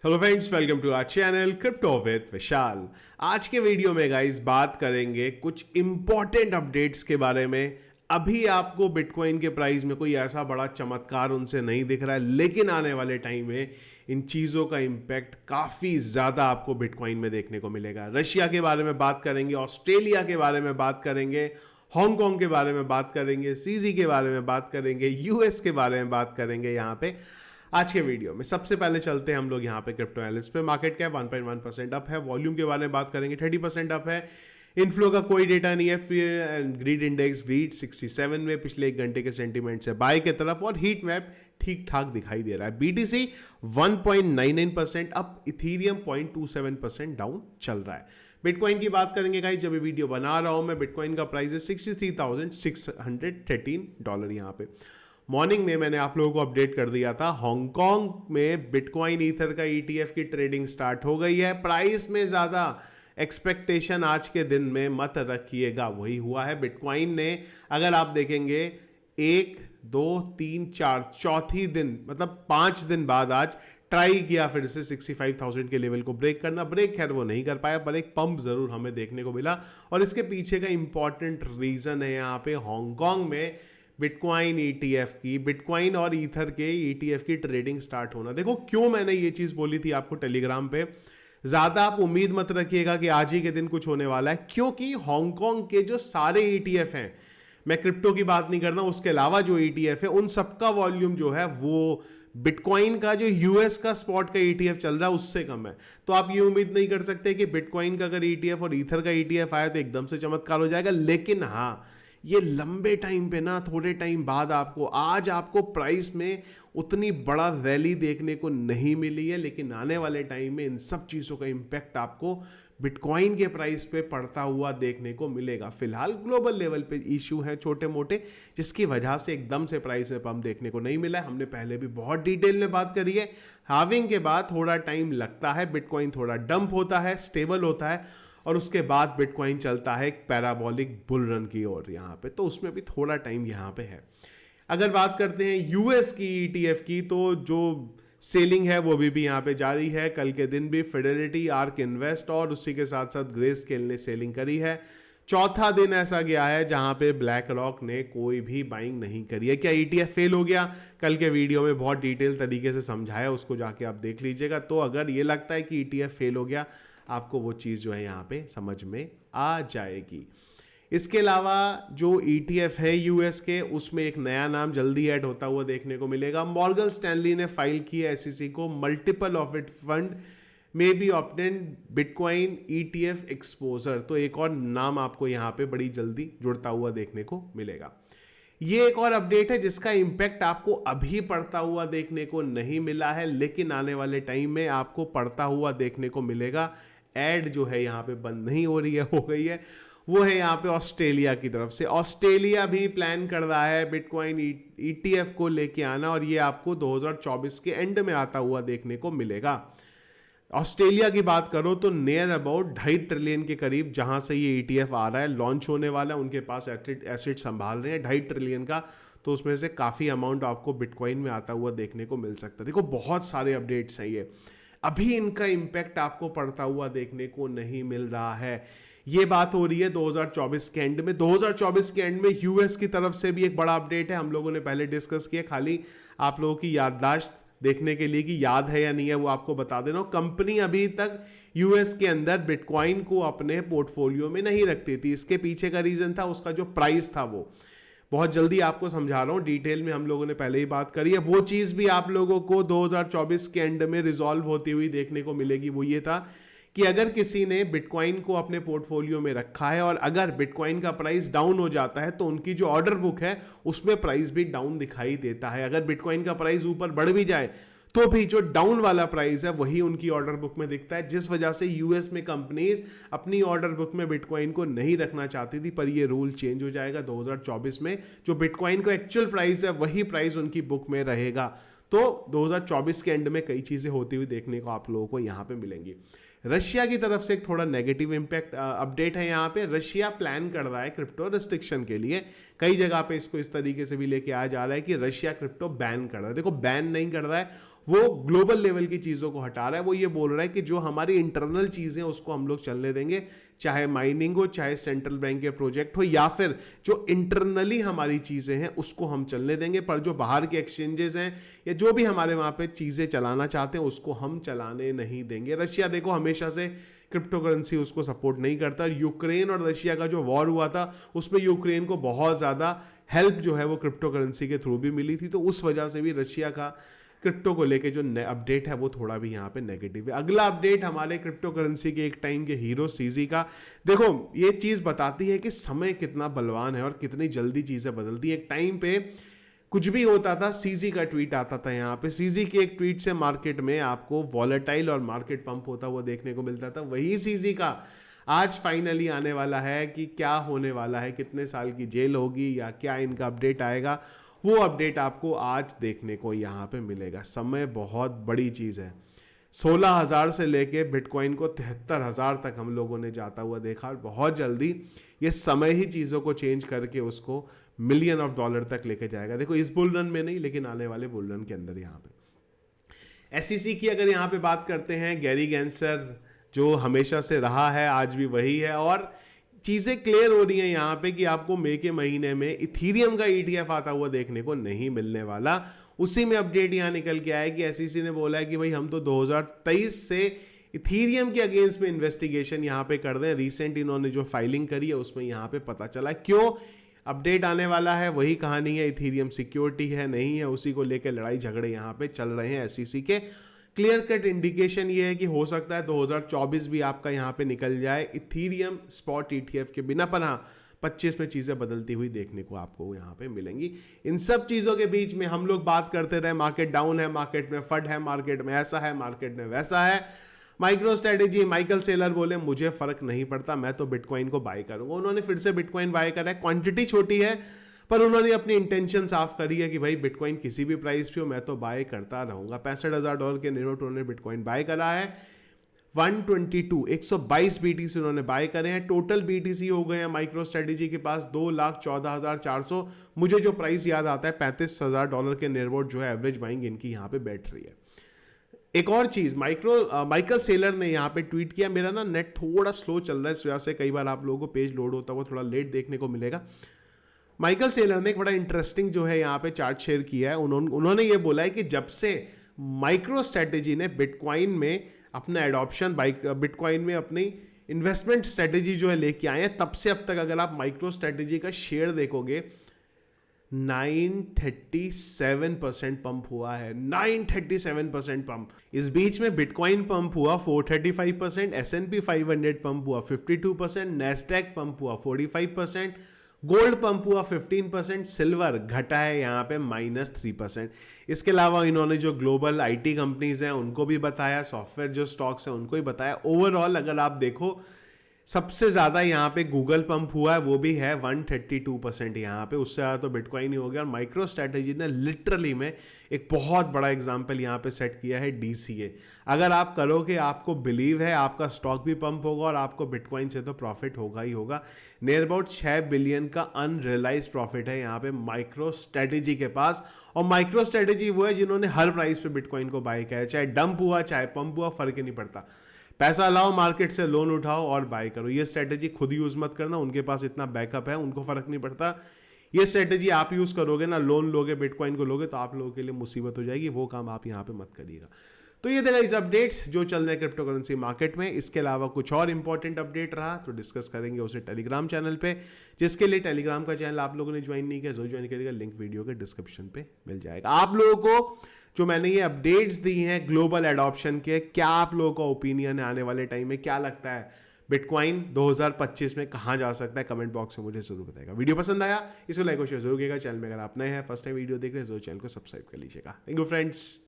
Hello friends, welcome to our channel crypto with Vishal. आज के video में गाइस बात करेंगे कुछ इंपॉर्टेंट अपडेट्स के बारे में। अभी आपको बिटकॉइन के प्राइस में कोई ऐसा बड़ा चमत्कार उनसे नहीं दिख रहा है, लेकिन आने वाले टाइम में इन चीज़ों का इम्पैक्ट काफ़ी ज़्यादा आपको बिटकॉइन में देखने को मिलेगा। रशिया के बारे में बात करेंगे, ऑस्ट्रेलिया के बारे में बात करेंगे, हांगकांग के बारे में बात करेंगे, सीजी के बारे में बात करेंगे, यूएस के बारे में बात करेंगे। यहाँ पे आज के वीडियो में सबसे पहले चलते हैं हम लोग यहाँ पे क्रिप्टो एनालिस्ट पे। मार्केट कैप 1.1% अप है। वॉल्यूम के बारे में बात करेंगे, 30% अप है। इनफ्लो का कोई डेटा नहीं है। Fear and greed index greed 67 में पिछले एक घंटे के सेंटीमेंट से बाय के तरफ, और हीट मैप ठीक ठाक दिखाई दे रहा है। बीटीसी 1.99% अप, इथीरियम 0.27% डाउन चल रहा है। बिटकॉइन की बात करेंगे गाइस, जब ये वीडियो बना रहा हूं मैं, बिटकॉइन का प्राइस है $63,613 यहाँ पे। मॉर्निंग में मैंने आप लोगों को अपडेट कर दिया था, हांगकांग में बिटकॉइन ईथर का ईटीएफ की ट्रेडिंग स्टार्ट हो गई है। प्राइस में ज़्यादा एक्सपेक्टेशन आज के दिन में मत रखिएगा, वही हुआ है। बिटकॉइन ने, अगर आप देखेंगे, 1 2 3 4 चौथी दिन मतलब 5 दिन बाद आज ट्राई किया फिर से 65,000 के लेवल को ब्रेक करना। ब्रेक खैर वो नहीं कर पाया, पर एक पंप जरूर हमें देखने को मिला, और इसके पीछे का इंपॉर्टेंट रीजन है यहाँ पे हांगकांग में बिटकॉइन ईटीएफ की, बिटकॉइन और ईथर के ईटीएफ की ट्रेडिंग स्टार्ट होना। देखो क्यों मैंने ये चीज बोली थी आपको टेलीग्राम पे, ज्यादा आप उम्मीद मत रखिएगा कि आज ही के दिन कुछ होने वाला है, क्योंकि हांगकांग के जो सारे ईटीएफ हैं, मैं क्रिप्टो की बात नहीं करता, उसके अलावा जो ईटीएफ है उन सबका वॉल्यूम जो है वो बिटकॉइन का जो यूएस का स्पॉट का ईटीएफ चल रहा है उससे कम है। तो आप ये उम्मीद नहीं कर सकते कि बिटकॉइन का अगर ईटीएफ और ईथर का ईटीएफ आया तो एकदम से चमत्कार हो जाएगा। लेकिन हाँ, ये लंबे टाइम पे ना, थोड़े टाइम बाद आज आपको प्राइस में उतनी बड़ा रैली देखने को नहीं मिली है, लेकिन आने वाले टाइम में इन सब चीज़ों का इम्पैक्ट आपको बिटकॉइन के प्राइस पे पड़ता हुआ देखने को मिलेगा। फिलहाल ग्लोबल लेवल पे इशू है छोटे मोटे, जिसकी वजह से एकदम से प्राइस में पंप देखने को नहीं मिला है। हमने पहले भी बहुत डिटेल में बात करी है। हार्विंग के बाद थोड़ा टाइम लगता है, बिटकॉइन थोड़ा डंप होता है, स्टेबल होता है, और उसके बाद बिटकॉइन चलता है एक पैराबोलिक बुल रन की ओर यहाँ पे, तो उसमें भी थोड़ा टाइम यहाँ पे है। अगर बात करते हैं यूएस की ईटीएफ की, तो जो सेलिंग है वो भी यहाँ पे जारी है। कल के दिन भी फिडेलिटी, आर्क इन्वेस्ट और उसी के साथ साथ ग्रे स्केल ने सेलिंग करी है। चौथा दिन ऐसा गया है जहां पे ब्लैक रॉक ने कोई भी बाइंग नहीं करी है। क्या ईटीएफ फेल हो गया? कल के वीडियो में बहुत डिटेल तरीके से समझाया, उसको जाके आप देख लीजिएगा। तो अगर ये लगता है कि ईटीएफ फेल हो गया, आपको वो चीज़ जो है यहाँ पे समझ में आ जाएगी। इसके अलावा जो ईटीएफ है यूएस के, उसमें एक नया नाम जल्दी ऐड होता हुआ देखने को मिलेगा। मॉर्गन स्टैनली ने फाइल की है एसईसी को, multiple of it fund may be obtain bitcoin ETF exposure. तो एक और नाम आपको यहाँ पे बड़ी जल्दी जुड़ता हुआ देखने को मिलेगा। ये एक और अपडेट है जिसका इंपैक्ट आपको अभी पड़ता हुआ देखने को नहीं मिला है, लेकिन आने वाले टाइम में आपको पड़ता हुआ देखने को मिलेगा। एड जो है यहाँ पे बंद नहीं हो रही है, हो गई है। वो है यहाँ पे ऑस्ट्रेलिया की तरफ से। ऑस्ट्रेलिया भी प्लान कर रहा है बिटकॉइन ईटीएफ को लेके आना, और ये आपको 2024 के एंड में आता हुआ देखने को मिलेगा। ऑस्ट्रेलिया की बात करो तो नियर अबाउट 2.5 ट्रिलियन के करीब जहां से ये ईटीएफ आ रहा है, लॉन्च होने वाला है, उनके पास एसेट संभाल रहे हैं 2.5 ट्रिलियन का। तो उसमें से काफ़ी अमाउंट आपको बिटकॉइन में आता हुआ देखने को मिल सकता है। देखो बहुत सारे अपडेट्स हैं ये, अभी इनका इम्पैक्ट आपको पड़ता हुआ देखने को नहीं मिल रहा है। ये बात हो रही है 2024 के एंड में। 2024 के एंड में यूएस की तरफ से भी एक बड़ा अपडेट है, हम लोगों ने पहले डिस्कस किया, खाली आप लोगों की याददाश्त देखने के लिए कि याद है या नहीं है वो आपको बता देना। कंपनी अभी तक यूएस के अंदर बिटकॉइन को अपने पोर्टफोलियो में नहीं रखती थी। इसके पीछे का रीजन था उसका जो प्राइस था, वो बहुत जल्दी आपको समझा रहा हूँ, डिटेल में हम लोगों ने पहले ही बात करी है। वो चीज़ भी आप लोगों को 2024 के एंड में रिजॉल्व होती हुई देखने को मिलेगी। वो ये था कि अगर किसी ने बिटकॉइन को अपने पोर्टफोलियो में रखा है और अगर बिटकॉइन का प्राइस डाउन हो जाता है तो उनकी जो ऑर्डर बुक है उसमें प्राइस भी डाउन दिखाई देता है। अगर बिटकॉइन का प्राइस ऊपर बढ़ भी जाए तो भी जो डाउन वाला प्राइस है वही उनकी ऑर्डर बुक में दिखता है, जिस वजह से यूएस में कंपनीज अपनी ऑर्डर बुक में बिटकॉइन को नहीं रखना चाहती थी। पर ये रूल चेंज हो जाएगा 2024 में। जो बिटकॉइन का एक्चुअल प्राइस है वही प्राइस उनकी बुक में रहेगा। तो 2024 के एंड में कई चीजें होती हुई देखने को आप लोगों को यहां पे मिलेंगी। रशिया की तरफ से एक थोड़ा नेगेटिव इंपैक्ट अपडेट है यहाँ पे। रशिया प्लान कर रहा है क्रिप्टो रिस्ट्रिक्शन के लिए, कई जगह पे इसको इस तरीके से भी लेके आया जा रहा है कि रशिया क्रिप्टो बैन कर रहा है। देखो बैन नहीं कर रहा है, वो ग्लोबल लेवल की चीज़ों को हटा रहा है। वो ये बोल रहा है कि जो हमारी इंटरनल चीज़ें उसको हम लोग चलने देंगे, चाहे माइनिंग हो, चाहे सेंट्रल बैंक के प्रोजेक्ट हो, या फिर जो इंटरनली हमारी चीज़ें हैं उसको हम चलने देंगे, पर जो बाहर के एक्सचेंजेस हैं या जो भी हमारे वहाँ पे चीज़ें चलाना चाहते हैं उसको हम चलाने नहीं देंगे। रशिया देखो हमेशा से क्रिप्टो करेंसी उसको सपोर्ट नहीं करता। यूक्रेन और रशिया का जो वॉर हुआ था उसमें यूक्रेन को बहुत ज़्यादा हेल्प जो है वो क्रिप्टो करेंसी के थ्रू भी मिली थी, तो उस वजह से भी रशिया का क्रिप्टो को लेके जो अपडेट है वो थोड़ा भी यहाँ पे नेगेटिव है। अगला अपडेट हमारे क्रिप्टो करेंसी के एक टाइम के हीरो सीजी का। देखो ये चीज़ बताती है कि समय कितना बलवान है और कितनी जल्दी चीज़ें बदलती हैं। एक टाइम पे कुछ भी होता था, सीजी का ट्वीट आता था यहाँ पे, सीजी के एक ट्वीट से मार्केट में आपको वॉलेटाइल और मार्केट पंप होता हुआ देखने को मिलता था। वही सीजी का आज फाइनली आने वाला है कि क्या होने वाला है, कितने साल की जेल होगी या क्या इनका अपडेट आएगा, वो अपडेट आपको आज देखने को यहाँ पे मिलेगा। समय बहुत बड़ी चीज़ है। 16,000 से लेके बिटकॉइन को 73,000 तक हम लोगों ने जाता हुआ देखा, और बहुत जल्दी ये समय ही चीज़ों को चेंज करके उसको $मिलियन तक लेके जाएगा। देखो इस बुल रन में नहीं, लेकिन आने वाले बुल रन के अंदर। यहाँ पे एसईसी की अगर यहाँ पे बात करते हैं, गैरी गैंसलर जो हमेशा से रहा है आज भी वही है, और चीज़ें क्लियर हो रही हैं यहाँ पे कि आपको मई के महीने में इथीरियम का ETF आता हुआ देखने को नहीं मिलने वाला। उसी में अपडेट यहाँ निकल के आया कि एसईसी ने बोला है कि भाई हम तो 2023 से इथीरियम के अगेंस्ट में इन्वेस्टिगेशन यहाँ पे कर दें। रिसेंट इन्होंने जो फाइलिंग करी है उसमें यहाँ पे पता चला क्यों अपडेट आने वाला है। वही कहानी है, इथीरियम सिक्योरिटी है नहीं है, उसी को लेकर लड़ाई झगड़े यहाँ पे चल रहे हैं एसईसी के। क्लियर कट इंडिकेशन ये है कि हो सकता है 2024 भी आपका यहाँ पे निकल जाए इथीरियम स्पॉट ETF के बिना, पर हाँ 25 में चीज़ें बदलती हुई देखने को आपको यहाँ पे मिलेंगी। इन सब चीज़ों के बीच में हम लोग बात करते रहे मार्केट डाउन है, मार्केट में फट है, मार्केट में ऐसा है, मार्केट में वैसा है। माइक्रो स्ट्रेटेजी, माइकल सेलर बोले मुझे फर्क नहीं पड़ता, मैं तो बिटकॉइन को बाय करूंगा। उन्होंने फिर से बिटकॉइन बाय करा है, क्वांटिटी छोटी है पर उन्होंने अपनी इंटेंशन साफ करी है कि भाई बिटकॉइन किसी भी प्राइस पे हो मैं तो बाय करता रहूंगा। $65,000 के नोट उन्होंने बिटकॉइन बाय करा है। 122 BTC उन्होंने बाय करे हैं। टोटल BTC हो गए हैं माइक्रो स्ट्रेटेजी के पास 2,14,400। मुझे जो प्राइस याद आता है $35,000 के नेरबोट जो है एवरेज बाइंग इनकी यहाँ पे बैठ रही है। एक और चीज, माइकल सेलर ने यहाँ पे ट्वीट किया, मेरा ना नेट थोड़ा स्लो चल रहा है इस वजह से कई बार आप लोगों को पेज लोड होता हुआ थोड़ा लेट देखने को मिलेगा। माइकल सेलर ने एक बड़ा इंटरेस्टिंग जो है यहाँ पे चार्ट शेयर किया है। उन्होंने ये बोला है कि जब से माइक्रो स्ट्रेटेजी ने बिटकॉइन में अपना एडॉप्शन, बिटकॉइन में अपनी इन्वेस्टमेंट स्ट्रेटेजी जो है लेके आए हैं, तब से अब तक अगर आप माइक्रो स्ट्रेटेजी का शेयर देखोगे 937% पंप हुआ है। 937% पंप। इस बीच में बिटकॉइन पंप हुआ 435%, S&P 500 पंप हुआ 52%, नैस्डैक पंप हुआ 45%, गोल्ड पंप हुआ 15%, सिल्वर घटा है यहाँ पे -3%। इसके अलावा इन्होंने जो ग्लोबल IT कंपनीज हैं उनको भी बताया, सॉफ्टवेयर जो स्टॉक्स हैं उनको भी बताया। ओवरऑल अगर आप देखो सबसे ज़्यादा यहाँ पे गूगल पंप हुआ है, वो भी है 132% यहाँ पे, उससे ज़्यादा तो बिटकॉइन ही हो गया। और माइक्रो स्ट्रेटेजी ने लिटरली में एक बहुत बड़ा एग्जांपल यहाँ पे सेट किया है, DCA। अगर आप करोगे, आपको बिलीव है, आपका स्टॉक भी पंप होगा और आपको बिटकॉइन से तो प्रॉफिट होगा ही होगा। नियर अबाउट 6 बिलियन का अनरियलाइज प्रॉफिट है यहाँ पे माइक्रो स्ट्रेटेजी के पास। और माइक्रो स्ट्रेटेजी वो है जिन्होंने हर प्राइस पे बिटकॉइन को बाय किया है, चाहे डंप हुआ चाहे पंप हुआ, फर्क ही नहीं पड़ता। पैसा लाओ, मार्केट से लोन उठाओ और बाय करो। ये स्ट्रेटेजी खुद यूज मत करना, उनके पास इतना बैकअप है, उनको फर्क नहीं पड़ता। ये स्ट्रेटेजी आप यूज करोगे ना, लोन लोगे, बिटकॉइन को लोगे, तो आप लोगों के लिए मुसीबत हो जाएगी। वो काम आप यहाँ पे मत करिएगा। तो ये देखा इस अपडेट्स जो चल रहे हैं क्रिप्टो करेंसी मार्केट में। इसके अलावा कुछ और इंपॉर्टेंट अपडेट रहा तो डिस्कस करेंगे उसे टेलीग्राम चैनल पे, जिसके लिए टेलीग्राम का चैनल आप लोगों ने ज्वाइन नहीं किया, जो ज्वाइन करेगा लिंक वीडियो के डिस्क्रिप्शन पे मिल जाएगा। आप लोगों को जो मैंने ये अपडेट्स दी हैं ग्लोबल एडॉप्शन के, क्या आप लोगों का ओपिनियन है आने वाले टाइम में, क्या लगता है बिटकॉइन 2025 में कहाँ जा सकता है, कमेंट बॉक्स में मुझे जरूर बताएगा। वीडियो पसंद आया इसको लाइक और शेयर जरूर कीजिएगा। चैनल में अगर आप नए हैं, फर्स्ट टाइम वीडियो देख रहे हैं तो चैनल को सब्सक्राइब कर लीजिएगा। Thank you friends.